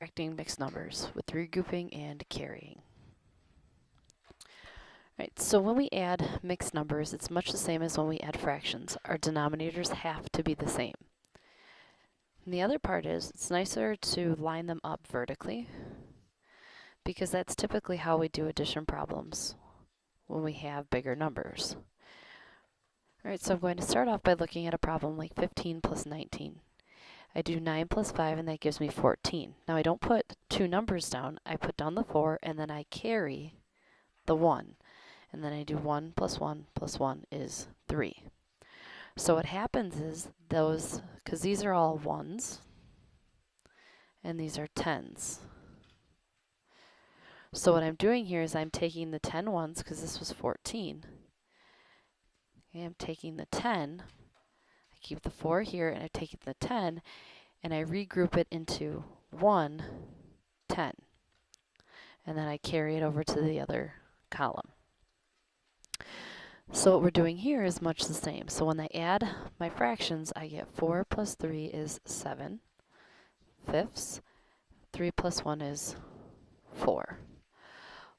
Subtracting mixed numbers with regrouping and carrying. Right, so when we add mixed numbers, it's much the same as when we add fractions. Our denominators have to be the same. And the other part is, it's nicer to line them up vertically, because that's typically how we do addition problems when we have bigger numbers. All right, so I'm going to start off by looking at a problem like 15 plus 19. I do 9 plus 5, and that gives me 14. Now I don't put two numbers down, I put down the 4, and then I carry the 1. And then I do 1 plus 1 plus 1 is 3. So what happens is those, because these are all 1s, and these are 10s. So what I'm doing here is I'm taking the 10 ones, because this was 14. Okay, I'm taking the 10, I keep the 4 here, and I'm taking the 10, and I regroup it into 1, 10. And then I carry it over to the other column. So what we're doing here is much the same. So when I add my fractions, I get 4 plus 3 is 7 fifths. 3 plus 1 is 4.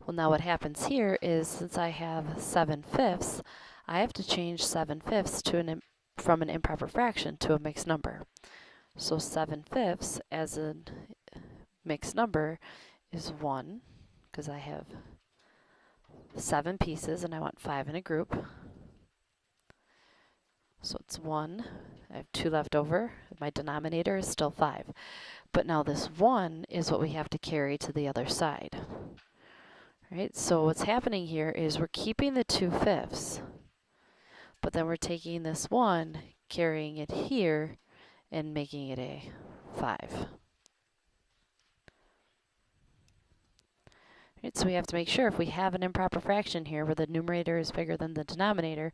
Well, now what happens here is, since I have 7 fifths, I have to change 7 fifths to from an improper fraction to a mixed number. So 7 fifths as a mixed number is 1, because I have 7 pieces and I want 5 in a group. So it's 1. I have 2 left over. My denominator is still 5. But now this 1 is what we have to carry to the other side. Right? So what's happening here is we're keeping the 2 fifths, but then we're taking this 1, carrying it here, and making it a 5. Right, so we have to make sure if we have an improper fraction here where the numerator is bigger than the denominator,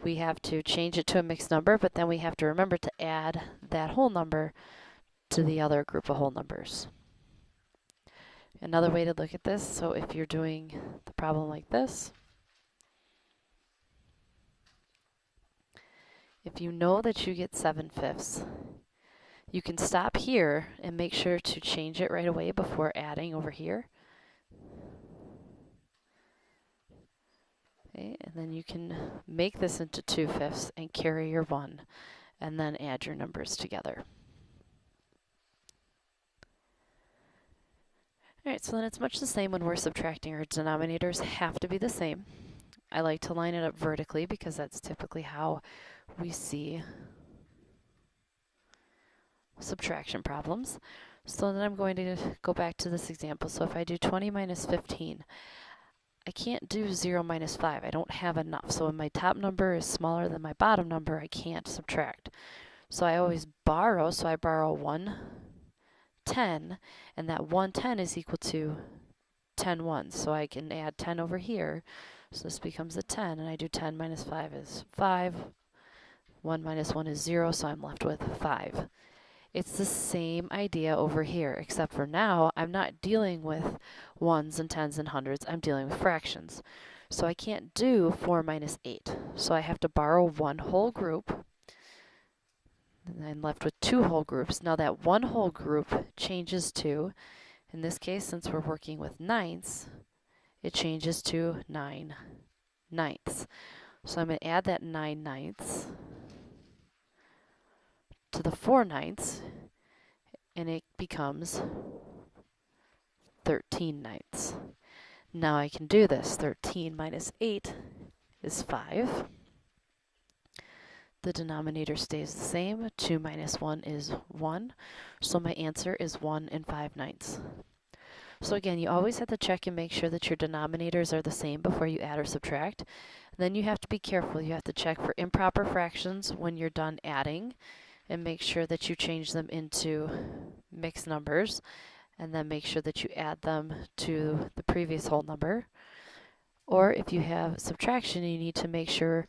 we have to change it to a mixed number, but then we have to remember to add that whole number to the other group of whole numbers. Another way to look at this, so if you're doing the problem like this, if you know that you get 7 fifths, you can stop here and make sure to change it right away before adding over here. Okay, and then you can make this into 2 fifths and carry your 1, and then add your numbers together. Alright, so then it's much the same when we're subtracting. Our denominators have to be the same. I like to line it up vertically because that's typically how we see subtraction problems. So then I'm going to go back to this example. So if I do 20 minus 15, I can't do 0 minus 5. I don't have enough. So when my top number is smaller than my bottom number, I can't subtract. So I always borrow. So I borrow 110, and that 110 is equal to 10 ones. So I can add 10 over here. So this becomes a 10, and I do 10 minus 5 is 5. 1 minus 1 is 0, so I'm left with 5. It's the same idea over here, except for now I'm not dealing with ones and tens and hundreds, I'm dealing with fractions. So I can't do 4 minus 8. So I have to borrow one whole group, and I'm left with 2 whole groups. Now that one whole group changes to, in this case, since we're working with ninths, it changes to 9 ninths. So I'm going to add that 9 ninths to the 4 ninths, and it becomes 13 ninths. Now I can do this. 13 minus 8 is 5. The denominator stays the same. 2 minus 1 is 1. So my answer is 1 and 5 ninths. So again, you always have to check and make sure that your denominators are the same before you add or subtract. Then you have to be careful. You have to check for improper fractions when you're done adding, and make sure that you change them into mixed numbers, and then make sure that you add them to the previous whole number. Or if you have subtraction, you need to make sure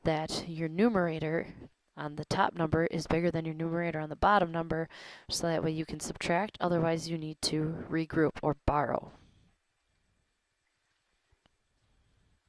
that your numerator on the top number is bigger than your numerator on the bottom number, so that way you can subtract. Otherwise you need to regroup or borrow.